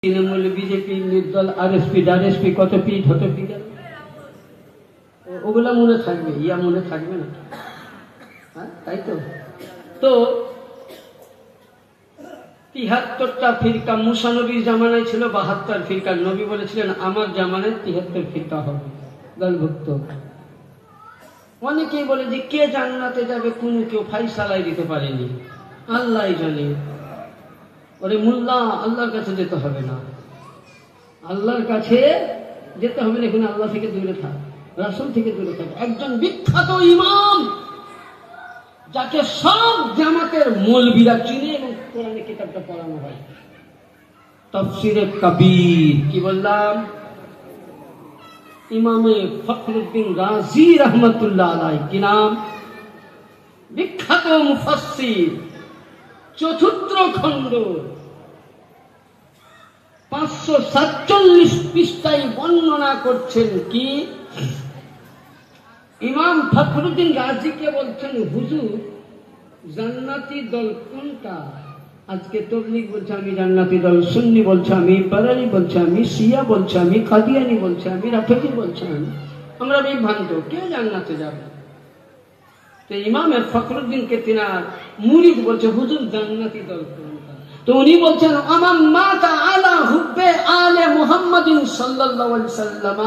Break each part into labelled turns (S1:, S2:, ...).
S1: Trinamool, BJP, নির্দল, RSP, ডারএসপি, কত P হত পি গেল, ওগুলা মনে থাকবে, ইয়া মনে থাকবে না, হ্যাঁ তাই তো। তো ৭৩টা ফিরকা মুসা নবীর জামানায় ছিল, ৭২ ফিরকা। নবী বলেছিলেন আমার জামানায় ৭৩ ফিরকা হবে দলভুক্ত। অনেকেই বলে যে কে জান্নাতে যাবে কোনো কেউ ফাইসালাই দিতে পারেনি, আল্লাহ জানে। ওরে মোল্লা, আল্লাহর কাছে যেতে হবে না, আল্লাহর কাছে যেতে হবে না, এখানে আল্লাহ থেকে দূরে থাক, রাসূল থেকে দূরে থাক। একজন বিখ্যাত ইমাম যাকে সব জামাতের মৌলবীরা চিনে এবং কোরআনের কিতাবটা পড়ানো হয়, তাফসীরে কবির, কি বললাম, ইমামে ফখরুদ্দিন রাজি রহমতুল্লাহ আলাইহি, কি নাম, বিখ্যাত মুফাসসির, চতুর্থ খণ্ড 547 পৃষ্ঠায় বর্ণনা করছেন কি, ইমাম ফখরুদ্দিন রাজিকে বলছেন হুজুর জান্নাতি দল কোনটা? আজকে তবলিগ বলছে আমি জান্নাতি দল, সুন্নি বলছে আমি বারানি, বলছে আমি শিয়া, বলছে আমি কাদিয়ানি, বলছে আমি রাফেজি, বলছে আমরা বিভ্রান্ত, কে জান্নাতে যাবে? তো ইমামের ফখরুদ্দিনকে তিনার মুরিদ বলছে হুজুর জান্নাতি দল কোনটা? তো উনি বলছেন আমার মাতা আলা হুব্বে আলে মুহাম্মাদিন সাল্লাল্লাহু আলাইহি ওয়াসাল্লাম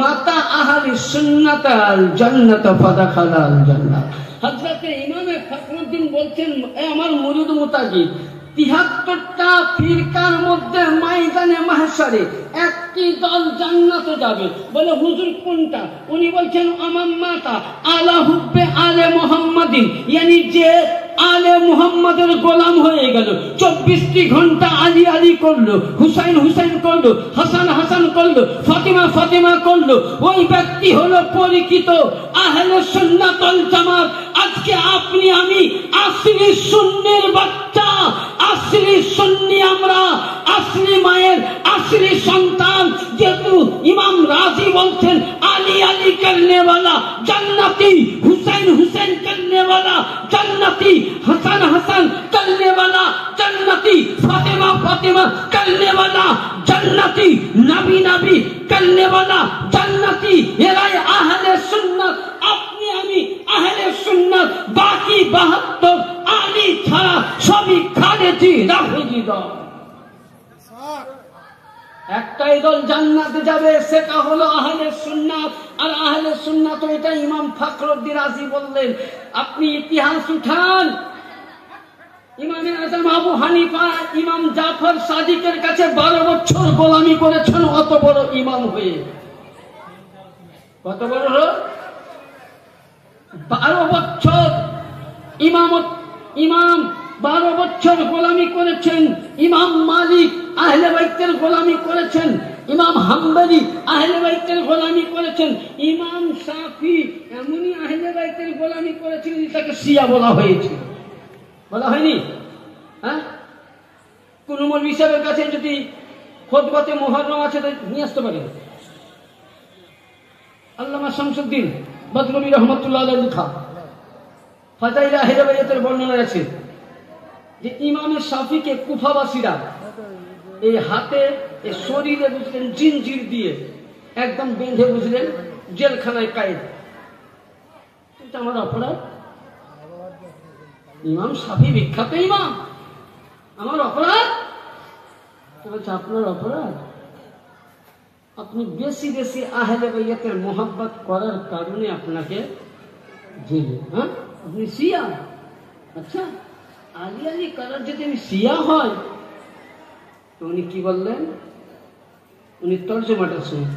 S1: মাতা আহলি সুন্নাত আল জান্নাত ফাদাখালাল জান্নাত। হযরত ইমামে ফখরুদ্দিন বলছেন আমার মুরিদ মুতাকিদ ৭৩টা ফিরকার মধ্যে ময়দানে মাহশারে একটি দল জান্নাতে যাবে। বলে হুজুর কোনটা? উনি বলছেন আমার মাতা আলা হুব্বে আলে মুহাম্মাদিন, ইয়ানি যে আলে মুহাম্মাদের গোলাম হয়ে গেল, 24টি ঘন্টা আলী আলী করলো, হুসাইন হুসাইন করলো, হাসান হাসান করলো, ফাতিমা ফাতিমা করলো, ওই ব্যক্তি হলো পরিচিত আহলে সুন্নাত ওয়াল জামাত। আজকে আপনি আমি আসলি সুন্নির বাচ্চা, আসলি সুন্নি আমরা, আসলি মায়ের আসলি সন্তান। যেহেতু ইমাম রাজি বলছেন আলী আলী করনে वाला জান্নাতি, হুসাইন হুসাইন করনে वाला জান্নাতি, হাসান হাসান করনে वाला জান্নাতি, ফাতিমা ফাতিমা করনে वाला জান্নাতি, নবী নবী করনে वाला জান্নাতি, এরাই আহলে সুন্নাত। আপনি আমি আহলে সুন্নাত, বাকি 72 আলী ছাড়া সবই খারেজি রাফেজি দল। একটাই দল জান্নাতে যাবে, সেটা হলো আহলে সুন্নাত। আর আহলে সুন্নাত এটা ইমাম ফখরুদ্দিন রাজি বললেন। আপনি ইতিহাস উঠান, ইমাম আযম আবু হানিফা ইমাম জাফর সাদিকের কাছে 12 বছর গোলামি করেছেন, অত বড় ইমাম হয়ে। কত বড় হলো? 12 বছর ইমাম 12 বছর গোলামি করেছেন। ইমাম মালিক আহলে বাইতের গোলামি করেছেন, ইমাম হাম্বলি আহলে বাইতের গোলামি করেছেন, ইমাম শাফি এমনই আহলে বাইতের গোলামি করেছেন, তাকে শিয়া বলা হয়েছে, বলা হয়নি? হ্যাঁ, কোন মৌলভী সাহেবের কাছে যদি খুতবাতে মুহররম আছে তো নিয়ে আসতে পারেন। আল্লামা শামসুদ্দিন বদরুমি রহমতুল্লাহ আলাইহি লেখা ফাজাইল আহলে বাইতের বর্ণনা আছে যে ইমাম শাফিকে কুফাবাসীরা এই হাতে এই শরীরে বুঝলেন জিনজির দিয়ে একদম বেঁধে বুঝলেন জেলখানায় কায়েদ। এটা আমার অপরাধ? ইমাম শাফি বিখ্যাত ইমাম, আমার অপরাধ? বলছে আপনার অপরাধ, আপনি বেশি বেশি আহলে বাইতের মোহাব্বত করার কারণে আপনাকে জেলে। হ্যাঁ, আপনি শিয়া? আচ্ছা, আলী আলী করার যদি আমি শিয়া হয়, তো উনি কি বললেন? উনি তর্জমাটা শুনুন।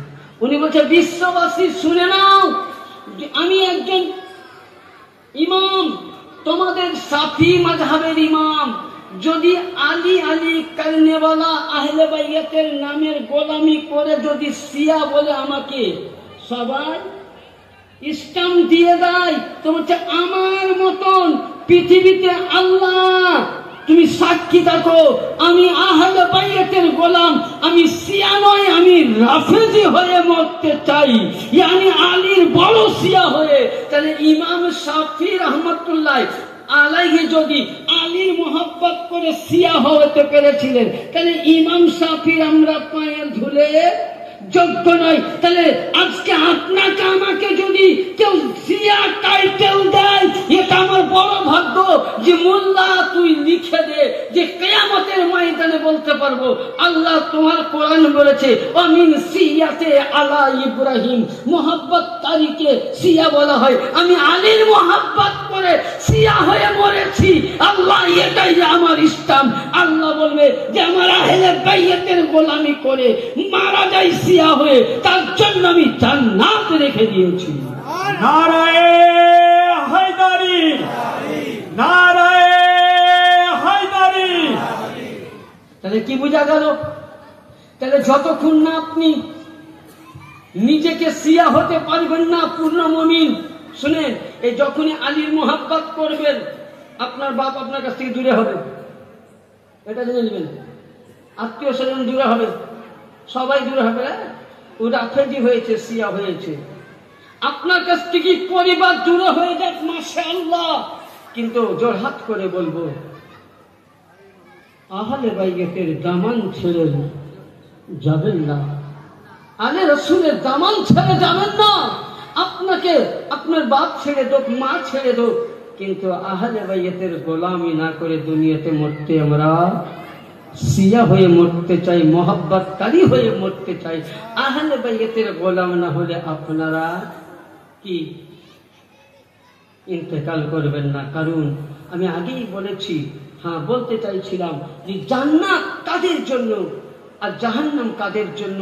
S1: উনি বলছে বিশ্ববাসী শুনে নাও, আমি একজন ইমাম, তোমাদের শাফি মাযহাবের ইমাম, যদি আলী আলী করনে वाला আহলে বাইতের নামের গোলামি করে যদি শিয়া বলে আমাকে সবাই স্ট্যাম্প দিয়ে দেয়, তো বলছে আমার মতন পৃথিবীতে আল্লাহ তুমি সাক্ষী থাকো, আমি আহলে বাইতের গোলাম, আমি শিয়া নয়, আমি রাফেজি হয়ে মরতে চাই, ইয়ানি আলীর বড় শিয়া হয়ে। তাহলে ইমাম শাফি রহমতুল্লাহ আলাইহি যদি আলীর মোহাব্বত করে শিয়া হতে পেরেছিলেন, তাহলে ইমাম শাফির আমরা পায়ের ধুলে যোগ্য নয়। তাহলে আজকে আপনাকে আমাকে যদি কেউ শিয়া টাইটেল দেয়, এটা আমার বড় ভাগ্য যে মোল্লা তুই লিখে দে যে কিয়ামতের ময়দানে বলতে পারবো আল্লাহ তোমার কোরআন বলেছে আমিন সিয়াতে আলা ইব্রাহিম, মোহাব্বতকারীকে শিয়া বলা হয়। আমি আলীর মোহাব্বত করে শিয়া হয়ে মরেছি, আল্লাহ এটাই আমার ইসলাম। আল্লাহ বলবে যে আমার আহলে বাইতের গোলামি করে মারা যায় শিয়া হয়ে, তার জন্য আমি জান্নাত রেখে দিয়েছি।
S2: নারায়ে হায়দারি, নারায়ে হায়দারি।
S1: তাহলে কি বোঝা গেল? তাহলে যতক্ষণ না আপনি নিজেকে শিয়া হতে পারবেন না পূর্ণ মুমিন, শুনেন, এই যখনই আলীর মোহাব্বত করবেন আপনার বাপ আপনার কাছ থেকে দূরে হবে, এটা জেনে নেবেন। আত্মীয় স্বজন দূরে হবে, সবাই দূরে হবে। ও রাফেজি হয়েছে, শিয়া হয়েছে, আপনার কাছ থেকে পরিবার দূরে হয়ে যাক, মাশাআল্লাহ। কিন্তু জোরহাত করে বলবো আহলে বাইতের দামান ছেড়ে যাবেন না, আলে রসুলের দামান ছেড়ে যাবেন না। আপনাকে আপনার বাপ ছেড়ে দোক, মা ছেড়ে দোক, কিন্তু আহলে বাইতের গোলামি না করে দুনিয়াতে মরতে আমরা শিয়া হয়ে মরতে চাই, মোহাব্বতকারী হয়ে মরতে চাই। আহলে বাইতের গোলাম না হলে আপনারা কি ইন্তেকাল করবেন না। কারণ আমি আগেই বলেছি, হ্যাঁ বলতে চাইছিলাম যে জান্নাত কাদের জন্য আর জাহান্নাম কাদের জন্য।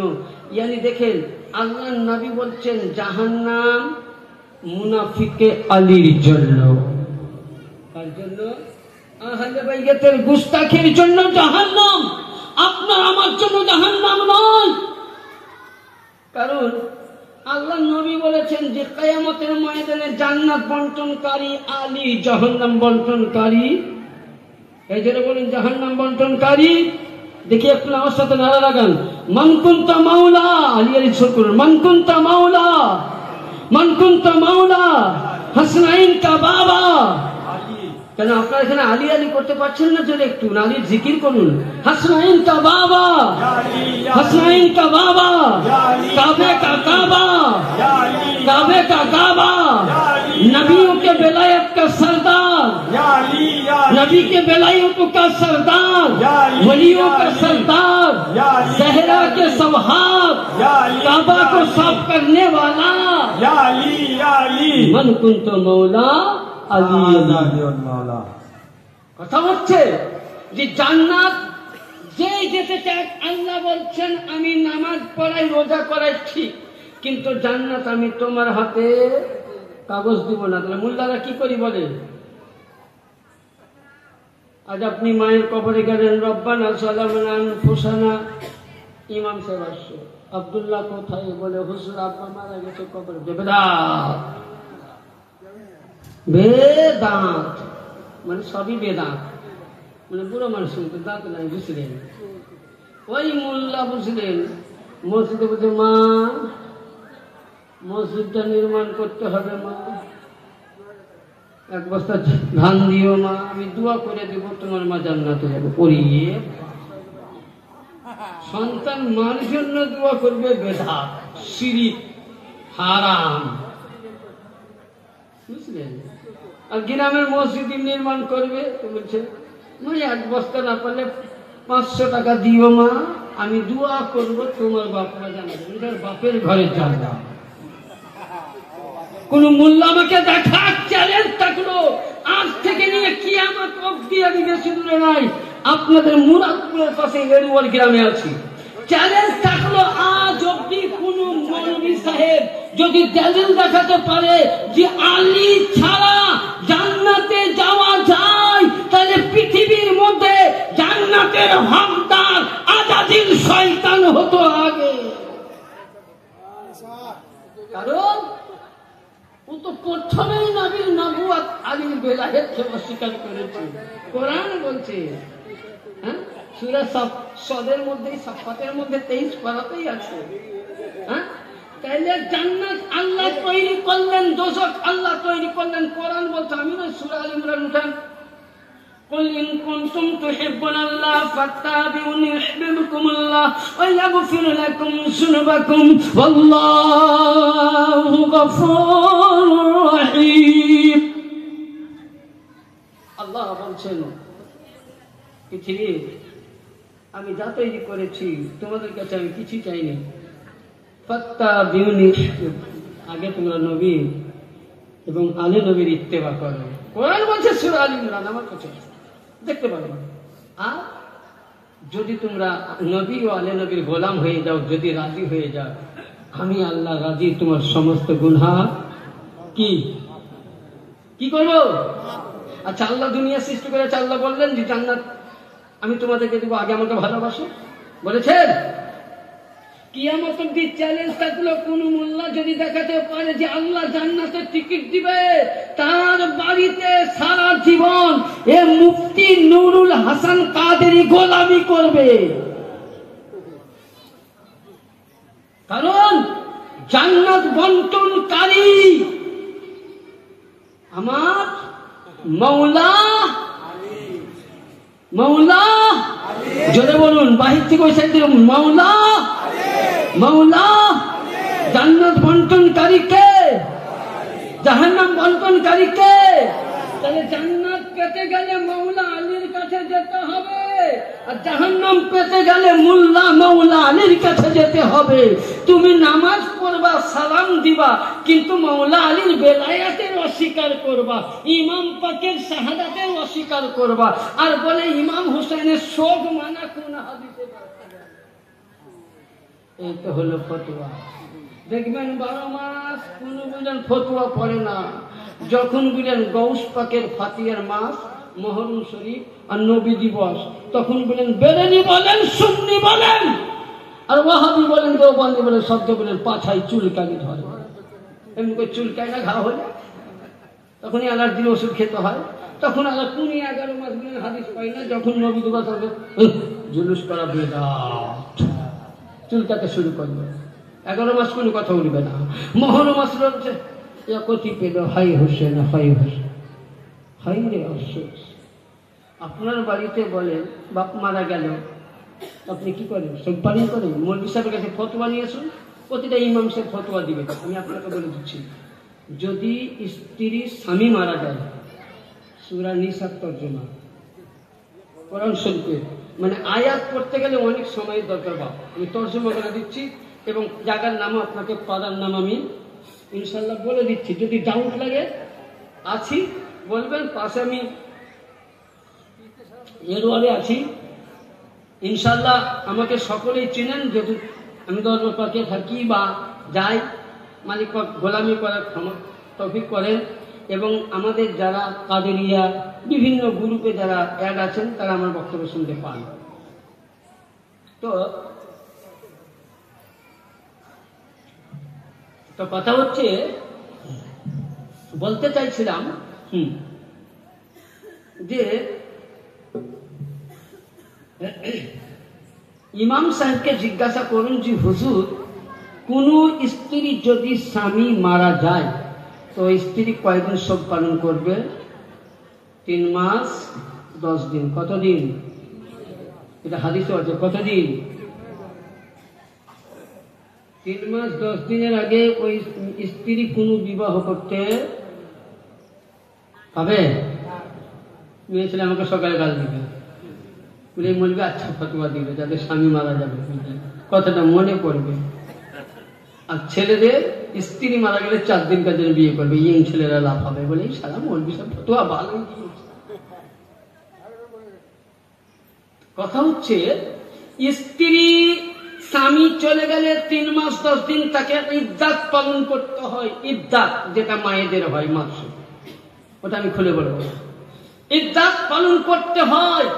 S1: ইয়ানি দেখেন আল্লাহর নবী বলছেন জাহান্নাম মুনাফিকে আলীর জন্য। কার জন্য? আহলে বাইতের গুস্তাখির জন্য জাহান্নাম, আপনার আমার জন্য জাহান্নাম নয়। কারণ আল্লাহ নবী বলেছেন যে কিয়ামতের ময়দানে জান্নাত বন্টনকারী আলী, জাহান্নাম বন্টনকারী। এই জন্য বলেন জাহান্নাম বন্টনকারী। দেখি একটু আমার সাথে নারা লাগান, মান কুনতা মাওলা আলী। আলী শুকুর, মান কুনতা মাওলা, মান কুনতা মাওলা হাসনাইন কা বাবা। কেন আপনারা এখানে আলী আলী করতে পারছেন না? জোরে একটু আলীর জিকির করুন। হাসনাইন কা বাবা, হাসনাইন কা বাবা, কাবে কা কাবা, काबे का काबा, नबियों के बेलायत का सरदार, नबी के बेलायतों का सरदार, वलियों का सरदार, सहरा के सवहार, काबा को साफ करने वाला, मन कुंतो मौला আলী মৌলা। কথা হচ্ছে যে জান্নাত যে যেতে চায়, আল্লাহ বলছেন আমি নামাজ পড়াই, রোজা করাই ঠিক, কিন্তু জান্নাত আমি তোমার হাতে কাগজ দিব না। তাহলে মোল্লারা কি করি বলে, আজ আপনি মায়ের কবরে গেলেন, রব্বানা সালামনা আনফুসানা, ইমাম সাহেব আসছে, আব্দুল্লাহ কোথায়? বলে হুজুর আব্বা মারা গেছে কবরে। বেদাত, বেদাত মানে সবই বেদাত, মানে বুড়ো মানুষ দাঁত নাই, বুঝলেন? ওই মোল্লা বুঝলেন মসজিদে বলছে মা মসজিদটা নির্মাণ করতে হবে, মা এক বস্তা ধান দিও, মা আমি দোয়া করে দিব তোমার মা জান্নাতে যাবে। পড়িয়ে সন্তান মার জন্য দোয়া করবে, বেদাত, শিরিক, হারাম, বুঝলেন? আর গ্রামের মসজিদ নির্মাণ করবে তো বলছে মই এক বস্তা না পারলে 500 টাকা দিও মা, আমি দোয়া করব তোমার বাপরা জানাবে। বাপের ঘরে যাবে। কোন মোল্লা আমাকে দেখা চ্যালেঞ্জ থাকলো, আজ থেকে নিয়ে কিয়ামত অবধি, আমি বেশি দূরে নাই, আপনাদের মুরাদপুরের পাশে এরওয়াল গ্রামে আছি। চ্যালেঞ্জ থাকলো আজ অবধি কোন মৌলভী সাহেব যদি দলিল দেখাতে পারে যে আলী ছাড়া জান্নাতে যাওয়া যায়, তাহলে পৃথিবীর মধ্যে জান্নাতের হকদার আজাদিল শয়তান হতো আগে। কারণ ও তো প্রথমেই নবীর নবুয়ত আলীর বেলায়েতকে অস্বীকার করেছে। কোরআন বলছে, হ্যাঁ, সূরা সদের মধ্যে, সাফাতের মধ্যে 23 পারাতেই আছে, হ্যাঁ, তাহলে জান্নাত আল্লাহ তৈরি করলেন, দোজখ আল্লাহ তৈরি করলেন। কোরআন বলছে, আমি না সূরা আল ইমরান উঠান, قل إن كنتم تحبون الله فاتبعوني يحببكم الله ويغفر لكم ذنوبكم والله غفور رحيم। আল্লাহ বলছেন, পৃথিবী আমি যা তৈরি করেছি তোমাদের কাছে আমি কিছু চাইনি। ফাত্তাবিউনি, আগে তোমরা নবী এবং আলে নবীর ইত্তেবা করো। কোরআন বলছে সূরা আল ইমরান, আমার কাছে দেখতে পারো। আর যদি তোমরা নবী ও আলে নবীর গোলাম হয়ে যাও, যদি রাজি হয়ে যাও, আমি আল্লাহ রাজি তোমার সমস্ত গুনাহ কি কি করবো। আচ্ছা, আল্লাহ দুনিয়া সৃষ্টি করেছে, আল্লাহ বললেন যে জান্নাত আমি তোমাদেরকে দেবো, আগে আমাকে ভালোবাসো বলেছেন। কিয়ামত অবধি চ্যালেঞ্জ থাকলো, কোন মোল্লা যদি দেখাতে পারে যে আল্লাহ জান্নাতের টিকিট দিবে, তার বাড়িতে সারা জীবন এ মুফতি নুরুল হাসান কাদেরী গোলামি করবে। কারণ জান্নাত বন্টনকারী আমার মৌলা। মৌলা জোরে বলুন, বাহির থেকে ওই সাইড থেকে মৌলা। মৌলা জান্নাত বন্টনকারী কে? জাহান্নাম বন্টনকারী কে? তাহলে জান্নাত পেতে গেলে মৌলা আলীর কাছে যেতে হবে, আর জাহান্নাম পেতে গেলে মোল্লা মৌলা আলীর কাছে যেতে হবে। তুমি নামাজ পড়বা, সালাম দিবা, কিন্তু মৌলা আলীর বেলায়াতের অস্বীকার করবা, ইমাম পাকের শাহাদাতের অস্বীকার করবা, আর বলে ইমাম হোসেনের শোক মানা কোন হাদিসে? এই তো হলো ফতোয়া। দেখবেন 12 মাস কোন বুঝেন ফতোয়া পড়ে না। যখন বুঝেন গৌস পাকের ফাতিহার মাস, মুহররম শরীফ আর নবী দিবস, তখন বলেন বেরেলি বলেন, সুন্নি বলেন, আর ওয়াহাবি বলেন, দেওবন্দি বলেন, শব্দ বলেন পাছায় চুলকানি ধরে। এমনি করে চুলকায় না, ঘা হলে তখনই অ্যালার্জির ওষুধ খেতে হয়। তখন আবার কোন 11 মাস বলেন হাদিস পাই না। যখন নবী দিবস হবে, জুলুস করা বেদাত, চুলকাতে শুরু করবে। 11 মাস কোনো কথা উঠবে না। মুহররম মাস রয়েছে, কতি পেল হাই হোসেন, হাই হোসেন, হাই রে আফসোস। আপনার বাড়িতে বলেন বাপ মারা গেল, আপনি কি করেন? সব পালন করেন। মৌলভী সাহেবের কাছে ফতোয়া নিয়ে আসুন, প্রতিটা ইমাম সাহেব ফতোয়া দিবে। আমি আপনাকে বলে দিচ্ছি, যদি স্ত্রী স্বামী মারা যায়, সূরা নিসা তর্জমা কোরআন শরীফে, মানে আয়াত পড়তে গেলে অনেক সময়ের দরকার। বাপ আমি তর্জমা করে দিচ্ছি এবং জায়গার নামও আপনাকে, পাড়ার নাম আমি ইনশাল্লাহ বলে দিচ্ছি। যদি ডাউট লাগে আছি বলবেন, পাশে আমি এরওয়ালে আছি ইনশাল্লাহ। আমাকে সকলেই চেনেন, যেহেতু আমি দরবার পাকে থাকি বা যাই, মালিক গোলামি করার তৌফিক করেন। এবং আমাদের যারা কাদেরিয়া বিভিন্ন গ্রুপে যারা অ্যাড আছেন, তারা আমার বক্তব্য শুনতে পান। তো কথা হচ্ছে, বলতে চাইছিলাম যে ইমাম সাহেবকে জিজ্ঞাসা করুন যে হুজুর, কোন স্ত্রী যদি স্বামী মারা যায় তো স্ত্রী কয়দিন শোক পালন করবে? 3 মাস 10 দিন। কতদিন? এটা হাদিসে আছে। কতদিন? 3 মাস 10 দিনের আগে ওই স্ত্রী কোনো বিবাহ করতে হবে? মেয়ে ছেলে আমাকে সকালে গাল দিবে, বলে বলবে আচ্ছা ফতোয়া দিবে, যাদের স্বামী মারা যাবে কথাটা মনে পড়বে। আর ছেলেদের স্ত্রী মারা গেলে 4 দিন কাজে বিয়ে করবে, ইয়ং ছেলেরা লাভ হবে বলে সারা মৌলভী সাহেব ফতোয়া ভালো। কথা হচ্ছে, স্ত্রী স্বামী চলে গেলে 3 মাস 10 দিন তাকে ইদ্দাত পালন করতে হয়। ইদ্দাত যেটা মায়েদের হয় মাস, ওটা আমি খুলে বলবো। ইদ্দাত পালন করতে হয়।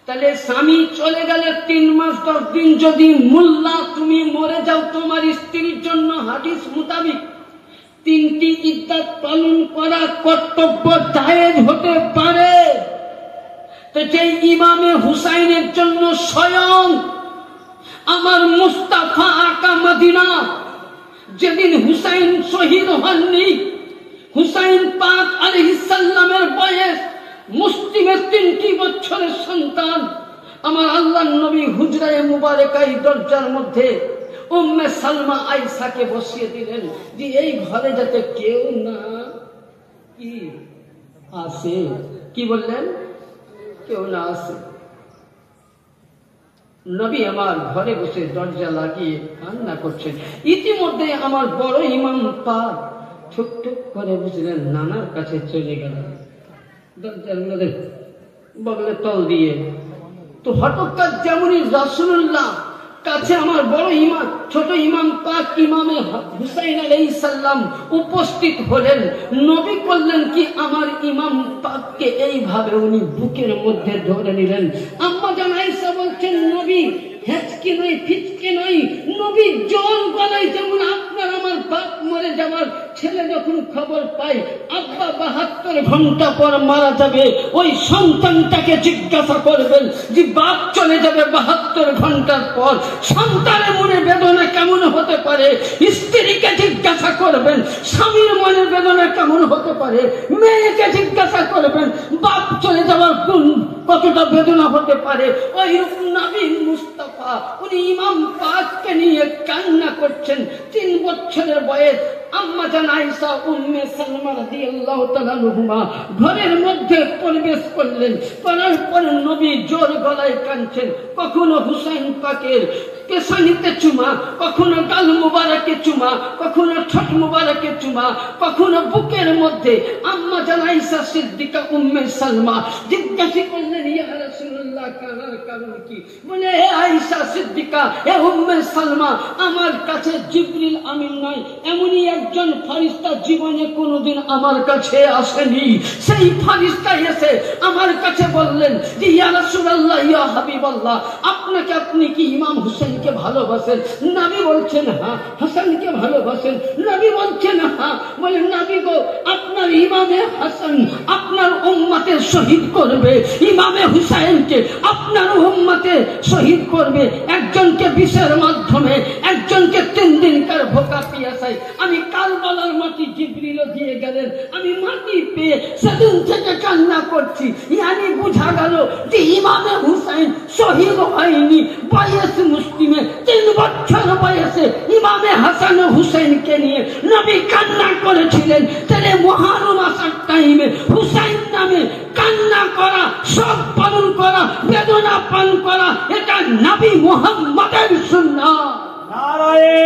S1: তাহলে স্বামী চলে গেলে 3 মাস 10 দিন যদি মোল্লা তুমি মরে যাও, তোমার স্ত্রীর জন্য হাদিস মোতাবিক 3টি ইদ্দাত পালন করা কর্তব্য জায়েজ হতে পারে। তো সেই ইমামে হুসাইনের জন্য স্বয়ং আমার মুস্তাফা আকা মদিনা যেদিন হুসাইন শহীদ হননি, হুসাইন পাক আলাইহিস সালামের বয়স মুসলিমের 3টি বছরের সন্তান, আমার আল্লাহর নবী হুজরায়ে মুবারাকায় দরজার মধ্যে উম্মে সালমা আয়েশাকে বসিয়ে দিলেন যে এই ঘরে যাতে কেউ না কি আসে। কি বললেন? কেউ না আসে। নবী আমার ঘরে বসে দরজা লাগিয়ে কান্না করছেন। ইতিমধ্যে আমার বড় ইমাম পাক ঠুক ঠুক করে বুঝলেন নানার কাছে চলে গেলেন, দরজার মধ্যে বগলে তল দিয়ে। তো হঠাৎ যেমনই রাসূলুল্লাহ কাছে আমার বড় ইমাম ছোট ইমাম পাক ইমামে হুসাইন আলাইহিস সালাম উপস্থিত হলেন, নবী করলেন কি আমার ইমাম পাককে এইভাবে উনি বুকের মধ্যে ধরে নিলেন। আম্মা জান আয়েশা বলছেন নবী হেঁচকে নয় ফিচকে নয়, নবী জোর গলায়, যেমন আপনার আমার বাপ মরে যাওয়ার ছেলে যখন খবর পায় আব্বা 72 ঘন্টা পর মারা যাবে, ওই সন্তানটাকে জিজ্ঞাসা করবেন যে বাপ চলে যাবে 72 ঘন্টার পর, সন্তানের মনে বেদনা কেমন হতে পারে। স্ত্রীকে জিজ্ঞাসা করবেন স্বামীর মনে বেদনা কেমন হতে পারে। মেয়েকে জিজ্ঞাসা করবেন বাপ চলে যাওয়ার কতটা বেদনা হতে পারে। ওই নবী মুস্তাফা উনি ইমাম পাককে নিয়ে কান্না করছেন। 3 বছরের বয়স আম্মা জান আয়েশা উম্মে সালমা রাদিয়াল্লাহু তাআলা আনহুমা ঘরের মধ্যে প্রবেশ করলেন। করার পর নবী জোর গলায় কাঁদছেন। কখনো হুসাইন পাকের পেছানিতে চুমা, কখনো গাল মুবারকে চুমা, কখনো ঠোঁট মুবারকে চুমা, কখনো বুকের মধ্যে। আম্মা জান আয়েশা সিদ্দিকা উম্মে সালমা জিজ্ঞাসা করলেন ইয়া রাসূলুল্লাহ কানার কারণ কি? বলে হে আয়েশা সিদ্দিকা, হে উম্মে সালমা, আমার কাছে জিবরিল আমিন নয়, এমনই একজন ফেরেশতা জীবনে কোনোদিন আমার কাছে আসেনি। সেই ফেরেশতা এসে আমার কাছে বললেন যে ইয়া রাসূলুল্লাহ ইয়া হাবিবাল্লাহ, আপনাকে আপনি কি ইমাম হুসাইনকে ভালোবাসেন? নবী বলছেন হ্যাঁ। হাসানকে ভালোবাসেন? নবী বলছেন হ্যাঁ। বলে নবী গো, আপনার ইমামে হাসান আপনার উম্মতের শহীদ করবে, ইমামে হুসাইনকে আপনার উম্মতে শহীদ করবে। একজনকে বিষের মাধ্যমে, একজনকে 3 দিনকার ভোকা পিয়াসায়। আমি কারবালার মাটি জিবরিল দিয়ে গেলেন, আমি মাটি পেয়ে সেদিন থেকে কান্না করছি। ইয়ানি বুঝা গেল যে ইমামে হুসাইন শহীদ হয়নি। বয়স মুসলিমে 3 বছর বয়সে ইমামে হাসান হুসাইনকে নিয়ে নবী কান্না করেছিলেন। তাহলে মুহররম আসার টাইমে হুসাইন নামে কান্না করা, সব পালন করা, বেদনা পান করা, এটা নবী মুহাম্মদের সুন্নাহ।
S2: নারায়ে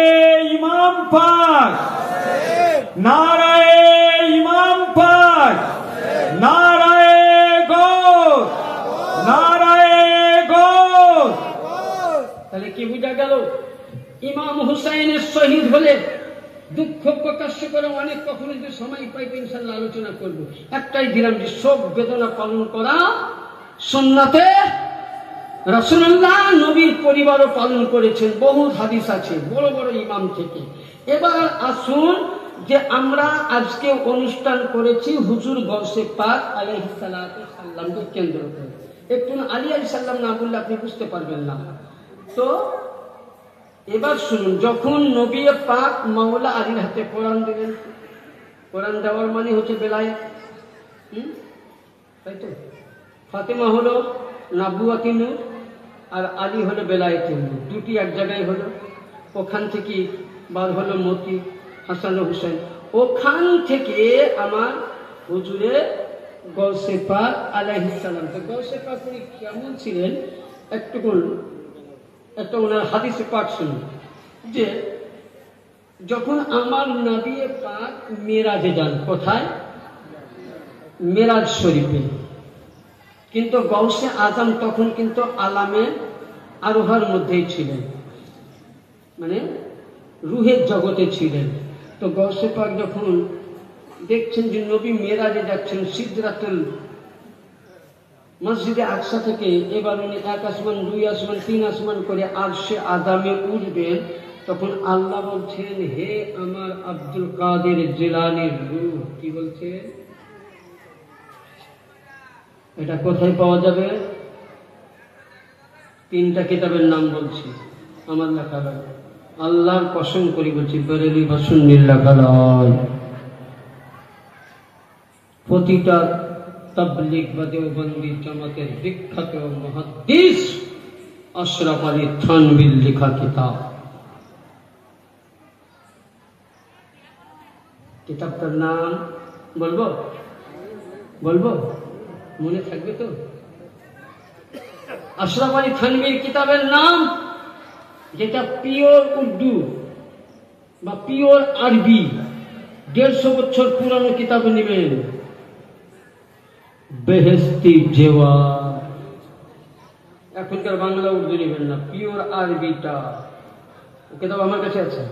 S2: ইমাম পাক, নারায়ে ইমাম পাক, নারায়ে গৌস, নারায়ে গৌস।
S1: তাহলে কি বুঝা গেল? ইমাম হুসাইনের শহীদ হলে দুঃখ প্রকাশ করে অনেক, কখনো যদি সময় পাই তো ইনশাআল্লাহ আলোচনা করব। একটাই দিলাম যে সব বেদনা পালন করা সুন্নাতে রাসূলুল্লাহ, নবীর পরিবারও পালন করেছেন। বহু হাদিস আছে বড় বড় ইমাম থেকে। এবার আসুন যে আমরা আজকে অনুষ্ঠান করেছি হুজুর গৌসে পাক আলাইহিস সালামকে কেন্দ্র করে। একটু আলী আলাইহিস সালাম না বললে আপনি বুঝতে পারবেন না। তো এবার শুনুন, যখন নবী পাক মাওলা আলীর হাতে কোরআন দিলেন, কোরআন দেওয়ার মানে হচ্ছে বেলায়েত, তাই তো? ফাতেমা হলো নবুয়াতি নূর আর আলী হলো বেলায়েতি নূর, দুটি এক জায়গায় হলো। ওখান থেকে বার হলো মতি, হাসান ও হুসেন। ওখান থেকে আমার হুজুরে গৌসে পাক আলাইহিস সালাম। তো গৌসে পাক উনি কেমন ছিলেন একটা ওনার হাদিসে পাক শুনুন যে যখন আমার নবী পাক মেরাজে যান, কোথায়? মেরাজ শরীফে। কিন্তু গৌসে আজম তখন কিন্তু আলামে আরোহার মধ্যেই ছিলেন, মানে রুহের জগতে ছিলেন। তো গৌসে পাক যখন দেখছেন যে নবী মেরাজে যাচ্ছেন সিদরাতুল মসজিদে আকসা থেকে, এবার উনি 1 আসমান 2 আসমান 3 আসমান করে আরশে আযামে উঠবেন, তখন আল্লাহ বলছেন হে আমার আব্দুল কাদের জিলানীর রূহ। কি বলছে? এটা কোথায় পাওয়া যাবে? 3টা কিতাবের নাম বলছি, আমার লেখা হবে। আল্লাহর কসম করি বলছি, বেরেলি বা সুন্নির লেখা নয়। প্রতিটা তাবলীগ বা দেওবন্দি জামাতের বিখ্যাত মুহাদ্দিস আশরাফ আলী থানভীর লেখা কিতাব। কিতাবটার নাম বলবো? মনে থাকবে তো? আশরাফ আলী থানভীর কিতাবের নাম, যেটা পিওর উর্দু বা পিওর আরবি, 150 বছর পুরানো কিতাব নেবেন, বেহেস্তি জেওয়া। এখনকার বাংলা উর্দু নেবেন না, পিওর আরবিটা। কিতাব আমার কাছে আছে,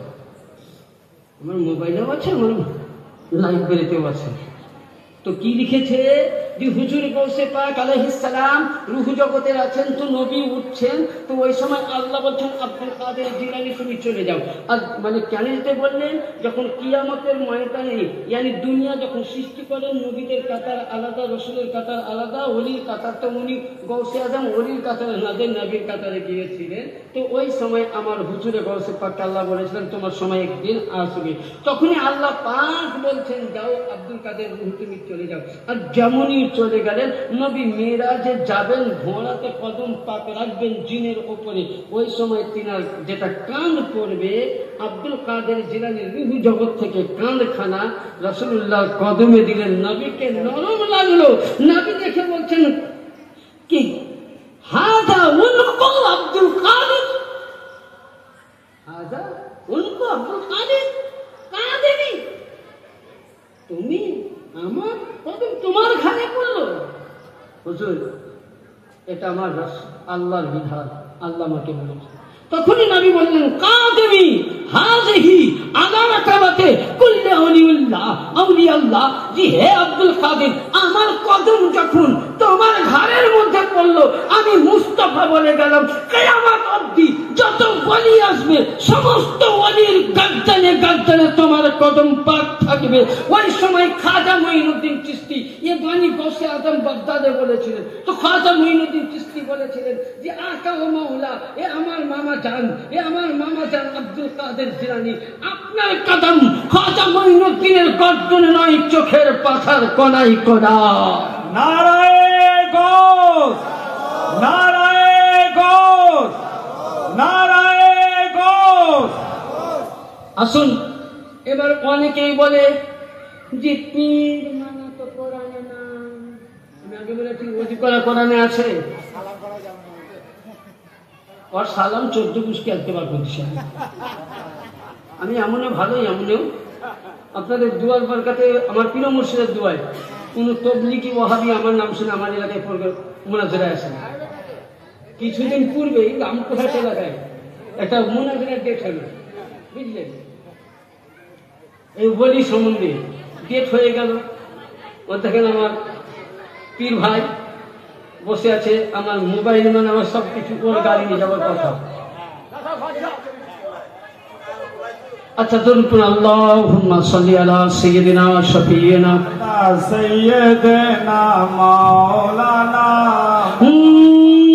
S1: আমার মোবাইলেও আছে, আমার লাইব্রেরিতেও আছে। তো কি লিখেছে যে হুজুর গৌসে পাক আলাইহিস সালাম রূহ জগতের আছেন, তো নবী উঠছেন, তো ওই সময় আল্লাহ বলছেন আব্দুল কাদের জিলানী তুমি চলে যাও। আর মানে কেন যেতে বললেন? যখন কিয়ামতের ময়দানে ইয়ানি দুনিয়া যখন সৃষ্টি করেন, নবীদের কাতার আলাদা, রসুলের কাতার আলাদা, ওলির কাতার তো উনি গৌসে আজম ওলির কাতারে নাদের নবীর কাতারে গিয়েছিলেন। তো ওই সময় আমার হুজুরে গৌসে পাক আল্লাহ বলেছিলেন তোমার সময় একদিন আসবে। তখনই আল্লাহ পাক বলছেন যাও আব্দুল কাদের রূহ তুমি চলে যাও। আর যেমনই চলে গেলেন, নবী মেরাজে যাবেন, ঘোড়াতে কদম পাক রাখবেন জিনের ওপরে, ওই সময় তিনার যেটা কান পড়বে, আব্দুল কাদের জিলানীর রূহ জগৎ থেকে কানখানা রাসূলুল্লাহ কদমে দিলেন। নবীকে নরম লাগলো, নবী দেখে বলছেন কি হাদা উনকো আব্দুল কাদের, হাদা উনকো আব্দুল কাদের, কাদেরই তুমি আমার কদম তোমার ঘাড়ে পড়লো। হুজুর এটা আমার আল্লাহর বিধান, আল্লাহ আমাকে বলেছে। তখনই নবী বললেন কাদেমি হাযিহি আলা রাকাবাতে কুল্লি আউলিয়াল্লাহ আউলিয়াল্লাহ, জি হে আব্দুল কাদের, আমার কদম যখন তোমার ঘাড়ের মধ্যে পড়লো, আমি মুস্তাফা বলে গেলাম কিয়ামত অবধি যত ওলি আসবে সমস্ত ওলির গর্দানে গর্দানে তোমার কদম পাক থাকবে। ওই সময় খাজা মঈনুদ্দিন চিশতি এ বাণী গৌসে আজম বাগদাদে বলেছিলেন। তো খাজা মঈনুদ্দিন চিশতি বলেছিলেন যে আকা ও মাওলা, এ আমার মামা জান, এ আমার মামা জান আব্দুল কাদের জিলানী, আপনার কদম খাজা মঈনুদ্দিনের গর্দনে নয়, চোখের পাথার কোনায় কোনা।
S2: নারায়ে গৌস, নারায়ে গৌস, নারায়ে গৌস।
S1: আসুন, এবার অনেকেই বলে যে পীর মানা তো কোরআনে না। আমি আগে বলেছি ওজি করা কোরআনে আছে, और सालाम 14 गुस्के अल्तबार করছি। আমি এমনও ভালোই এমনও আপনাদের দুয়ার বরকতে, আমার প্রিয় মুর্শিদের দুয়ায় কোন তবলিগি ওয়াহাবি আমার নাম শুনে আমার এলাকায় মুনাজারায় আসে। কিছুদিন পূর্বেই রামপুরহাট এলাকায় একটা মুনাজারার ডেট হলো, বুঝলেন, এই বলি সম্বন্ধে ডেট হয়ে গেল। ও দেখেন আমার পীর ভাই বসে আছে, আমার মোবাইল মানে আমার সবকিছু ওর গাড়ি নিয়ে যাওয়ার কথা। আচ্ছা ধরুন আল্লাহুম্মা সাল্লি আলা সাইয়্যিদিনা ওয়া শাফিয়িনা
S2: সাইয়্যিদিনা মাওলানা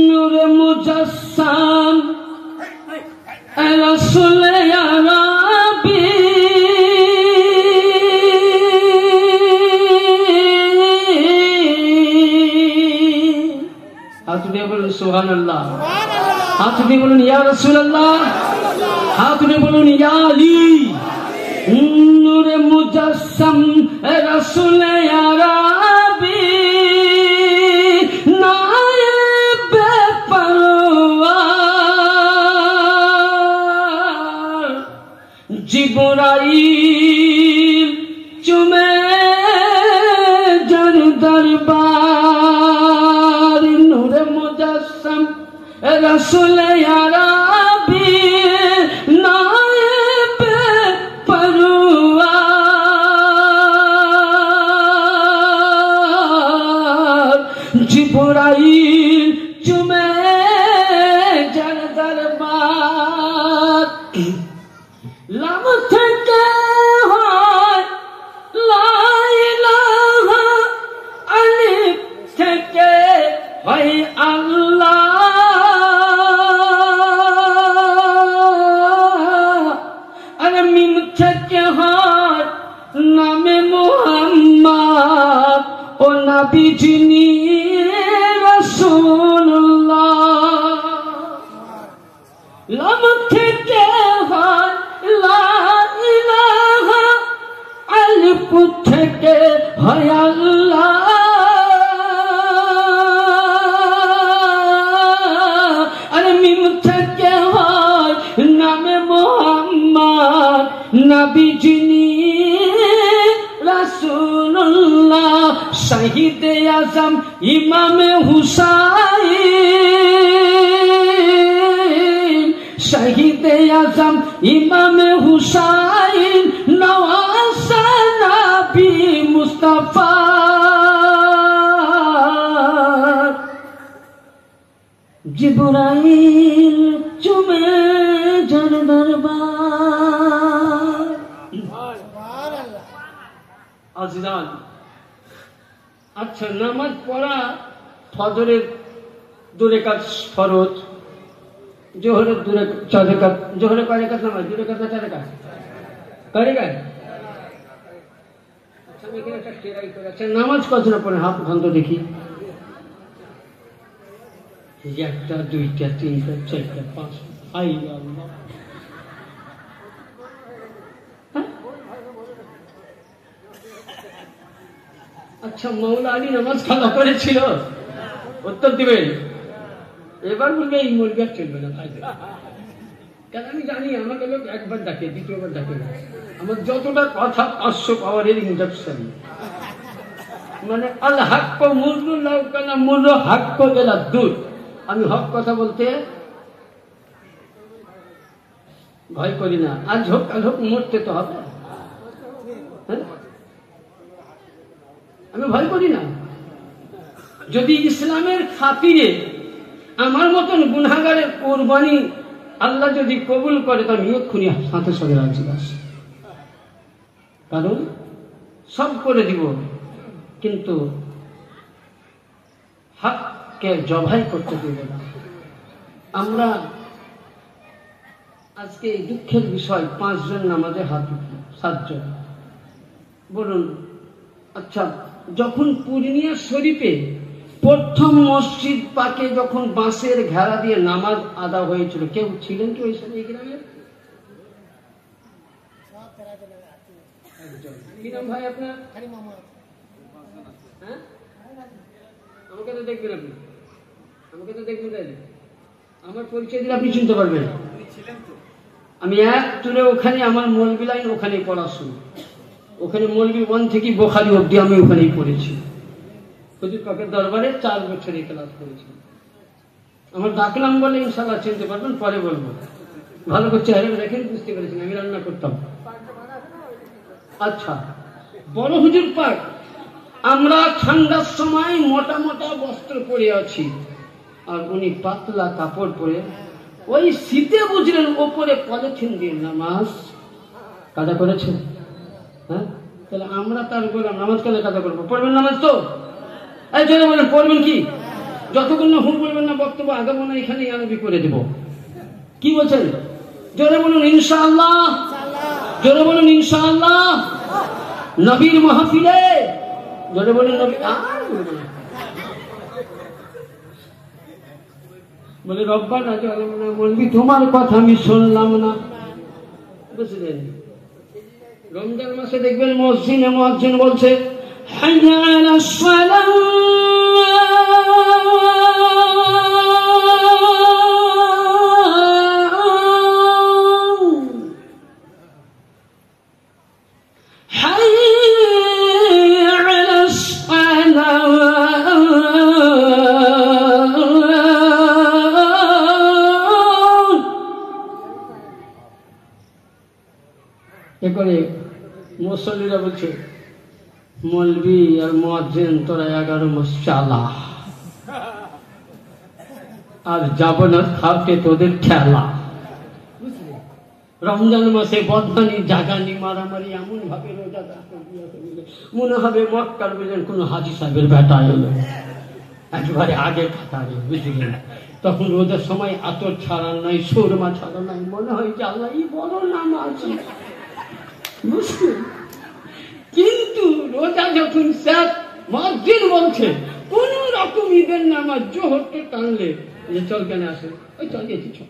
S1: নূরে মুজাসসাম রাসূল ইয়া রাব্বি হাত দিয়ে বলুন সুবহানাল্লাহ, হাত দিয়ে বলুন ইয়া রাসূলুল্লাহ, হাত দিয়ে বলুন ইয়া আলী। নূরে মুজাসসাম রাসূল ইয়া রাব্বি নায়েবে পরওয়ার জিবরাইল চুমে যার দরবার। নূরে মুজাসসাম রাসূল ইয়া রাব্বি নায়েবে পরওয়ার জিবরাইল চুমে যার দরবার। লাম থেকে হয় লা ইলাহা, আলিফ থেকে হয় আল্লাহ, হায় আল্লাহ আরে মিম থেকে হয় নামে মোহাম্মদ নবী যিনি রাসূলুল্লাহ শহীদে আজম ইমামে হুসাইন শহীদে আজম ইমামে হুসাইন নওয়াজ নবী মুস্তাফা জিবরাইল চুমে যার দরবার। আজিজান, আচ্ছা নামাজ পড়া ফজরের 2 রাকাত ফরজ, জোহরের 4 রাকাত, জোহরে কয় রাকাত নামাজ? 2 রাকাত না 4 রাকাত? কয় রাকাত? আচ্ছা আমি এখানে একটা টেরাই করে, আচ্ছা নামাজ কতটা পড়ে হাত উঠান তো দেখি। 1 টা 2 টা 3 টা 4 টা 5 টা। আই আল্লাহ, আচ্ছা মৌলা আলী নামাজ কাজা করেছিল? উত্তর দিবেন। এবার বলবে এই মুরগি আর চলবে না, কেন আমি জানি আমাকে লোক একবার ডাকে, দ্বিতীয়বার ডাকে না। আমার যতটা কথা 500 পাওয়ারের ইঞ্জেকশন, মানে আল হাক্ক মুরু লাউকানা মুরু হাক্ক এলা দূর। আমি হক কথা বলতে ভয় করি না, আজ হোক কাল হোক মরতে তো হবে, হ্যাঁ আমি ভয় করি না। যদি ইসলামের খাতিরে আমার মতন গুনাহগারের কোরবানি আল্লাহ যদি কবুল করে তো আমি এক্ষুনি সাথে সাথে রাজি আছি, কারণ সব করে দিব, কিন্তু হককে জবাই করতে দিব না। আমরা আজকে এই দুঃখের বিষয় 5 জন নামাজে হাত উঠল, 7 জন বলুন। আচ্ছা যখন পূর্ণিয়া শরীফে প্রথম মসজিদ পাকে যখন বাঁশের ঘেরা দিয়ে নামাজ আদা হয়েছিল, কেউ ছিলেন কি ওই সময় গ্রামে? কি নাম ভাই আপনার? হ্যাঁ আমাকে তো দেখবেন, আপনি আমাকে তো দেখবেন, তাই আমার পরিচয় দিলে আপনি চিনতে পারবেন। আমি এক তুলে ওখানে আমার মৌলবি লাইন ওখানে পড়াশুনো, ওখানে মৌলবি 1 থেকে বুখারী অবধি আমি ওখানেই পড়েছি। হুজুর পাকের দরবারে 4 বছর ক্লাস করেছি। আমার ডাকলাম বলে ইনশাআল্লাহ চিনতে পারবেন, পরে বলবো। ভালো করে চেহারা দেখেন, বুঝতে পেরেছেন আমি রান্না করতাম। আচ্ছা বড় হুজুর পাক, আমরা ঠান্ডার সময় মোটা মোটা বস্ত্র পরে আছি, আর উনি পাতলা কাপড় পরে, ওই শীতে বুঝলেন ওপরে পলিথিন দিয়ে নামাজ কাজা করেছেন। হ্যাঁ তাহলে আমরা তার বললাম নামাজ কালে কাজা করবো, পড়বেন নামাজ তো? এই জন্য বলেন পড়বেন কি? যতক্ষণ না হুঁ বলবেন না বক্তব্য আগাবো না, এখানেই আরবি করে দেব। কি বলছেন? জোরে বলুন ইনশাআল্লাহ, জোরে বলুন ইনশাআল্লাহ। নবীর মাহফিলে জোরে বলুন নবী। বলে রব্বানা জালামনা, বলবি তোমার কথা আমি শুনলাম না, বুঝলেন? রমজান মাসে দেখবেন মসজিদে মুয়াজ্জিন বলছে হাইয়া আলাস সালাহ, হাইয়া আলাস সালাহ, এরপরে মুসল্লিরা বলছে মৌলবি আর মুয়াজ্জিন তোরা 11 মাস চালা, আর যাব না খাওয়াতে তোদের খেলা। রমজান মাসে বদনানি জাগানি মারামারি এমন ভাবে রোজা মনে হবে মক্কার বললেন কোন হাজি সাহেবের বেটা এলো একেবারে আগে কাতারে, বুঝলেন? তখন রোজার সময় আতর ছাড়া নাই, সুরমা ছাড়া নাই, মনে হয় যে আল্লাহ বড় নামাজ, বুঝলেন? কিন্তু রোজা যখন শেষ, মুয়াজ্জিন বলছে কোন রকম ঈদের নামাজ জোহরকে টানলে যে চল কেন আসে, ওই চল গেছি চল,